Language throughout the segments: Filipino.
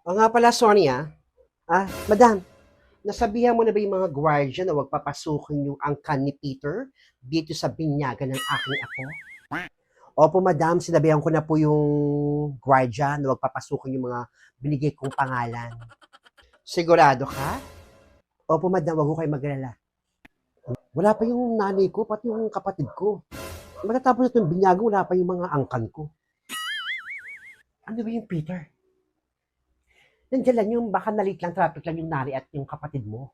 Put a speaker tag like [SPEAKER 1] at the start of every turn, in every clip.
[SPEAKER 1] O nga pala, Sonia, madam, nasabihan mo na ba yung mga gwardiya na huwag papasukin yung angkan ni Peter dito sa binyagan ng aking apo? Opo, madam, sinabihan ko na po yung gwardiya na huwag papasukin yung mga binigay kong pangalan. Sigurado ka? Opo, madam, huwag ko kayo maglala. Wala pa yung nanay ko, pati yung kapatid ko. Matatapos na itong binyagan, wala pa yung mga angkan ko. Ano ba yung Peter? Nandiyan lang yung baka nalit lang traffic lang yung nanay at yung kapatid mo.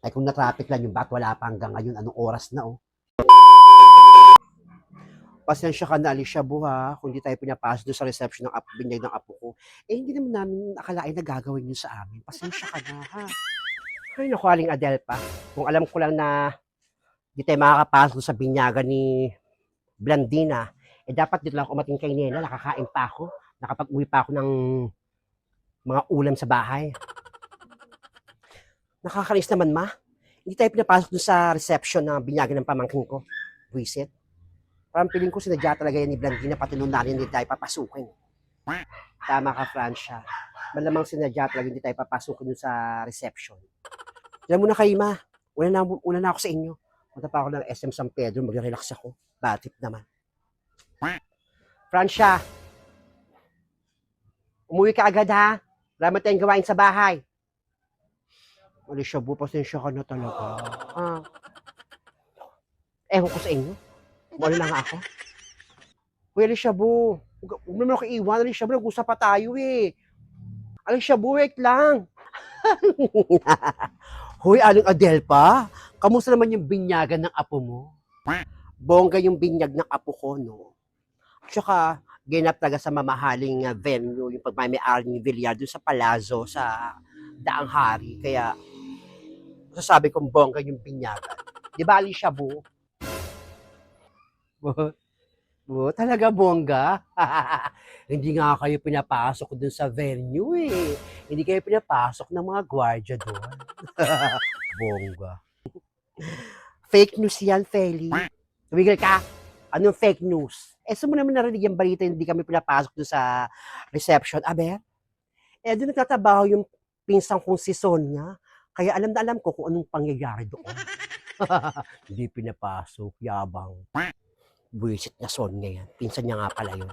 [SPEAKER 1] Ay kung na-traffic lang yung bat, wala pa hanggang ngayon, anong oras na oh. Pasensya ka na, Alicia Buha, kung di tayo pinapasok doon sa reception ng binyag ng apo ko. Eh, hindi naman namin akalain na gagawin yun sa amin. Pasensya ka na, ha? Ay, naku, Aling Adelpa. Kung alam ko lang na di tayo makakapasok sa binyagan ni Blandina, eh dapat dito lang ako umating kay Nela, nakakain pa ako, nakapag-uwi pa ako ng mga ulam sa bahay. Nakakainis naman, ma. Hindi tayo pinapasok doon sa reception ng binyagan ng pamangkin ko. Buisit. Parang piling ko sinadya talaga yan ni Blandina, pati nung nanin hindi tayo papasukin. Tama ka, Francia. Malamang sinadya talaga hindi tayo papasukin dun sa reception. Diyan muna kayo, ma. Una na ako sa inyo. Punta pa ako ng SM San Pedro, mag-relax ako. Batip naman. Francia, umuwi ka agad ha. Marami tayong gawain sa bahay. Alicia, pasensya ka na talaga. Ah, ewan ko sa inyo. Wala na nga ako. Uy, Alicia, huwag mo naman ako iwan. Alicia, nag-usap pa tayo eh. Alicia, wait lang. Hoy, Aling Adelpa, kamusta naman yung binyagan ng apo mo? Bongga yung binyag ng apo ko, no? Tsaka, ganap talaga sa mamahaling venue, yung pagmamay-ari ni Villar doon sa Palazzo, sa Daang Hari. Kaya, masasabi kong bongga yung binyagan. Di ba, Alicia, Bu? Bu, talaga bongga? Hindi nga kayo pinapasok dun sa venue eh. Hindi kayo pinapasok ng mga gwardiya doon. Bongga. Fake news yan, Feli. Tumigil ka. Anong fake news? Eh, saan mo naman narinig yung balita hindi kami pinapasok doon sa reception? Aber? Eh, doon nagtatrabaho yung pinsang kong si Sonia. Kaya alam na alam ko kung anong pangyayari doon. Hindi pinapasok, yabang. Buwisit na Sonia yan. Pinsan niya nga pala yun.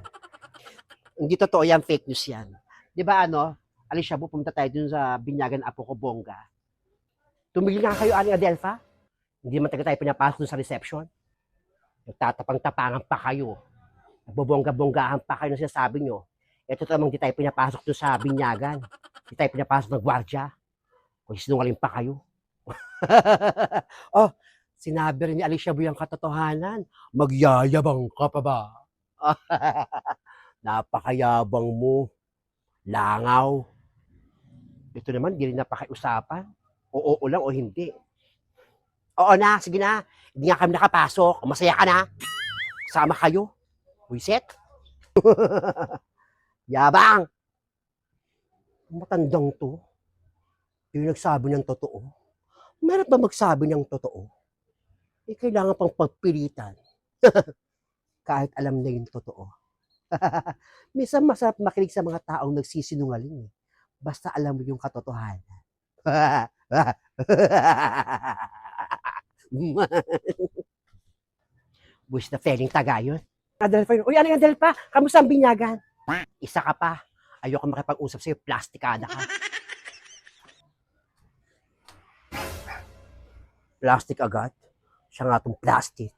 [SPEAKER 1] Hindi totoo yan, fake news yan. Di ba ano, Alicia, pupunta tayo dun sa binyagan apo ko, Bongga. Tumigil nga kayo, Aling Adelfa. Hindi man tayo pinapasok dun sa reception. Nagtatapang-tapangan pa kayo. Nagbobongga-bonggahan pa kayo ng sinasabi nyo. Ito tamang di tayo pinapasok doon sa binyagan. Di tayo pinapasok ng gwardya. Kung sinungaling pa kayo. Oh, sinabi rin ni Alicia Bu yung katotohanan. Magyayabang ka pa ba? Napakayabang mo. Langaw. Ito naman, di rin napakiusapan. Oo lang o hindi. Oo na, sige na. Hindi nga kami nakapasok. Masaya ka na. Sama kayo. Wiset. Yabang! Matandang to. Yung nagsabi ng totoo. Meron ba magsabi ng totoo? Eh, kailangan pang pagpilitan. Kahit alam na yung totoo. Minsan masarap makinig sa mga taong nagsisinungaling. Basta alam mo yung katotohanan. Buwis na feeling tagayon. Adelpa yun. Uy, ano yung Adelpa? Kamusta ang binyagan? Isa ka pa. Ayoko makipag-usap sa'yo. Plastikada ka. Plastic agad? Siya nga tong plastic.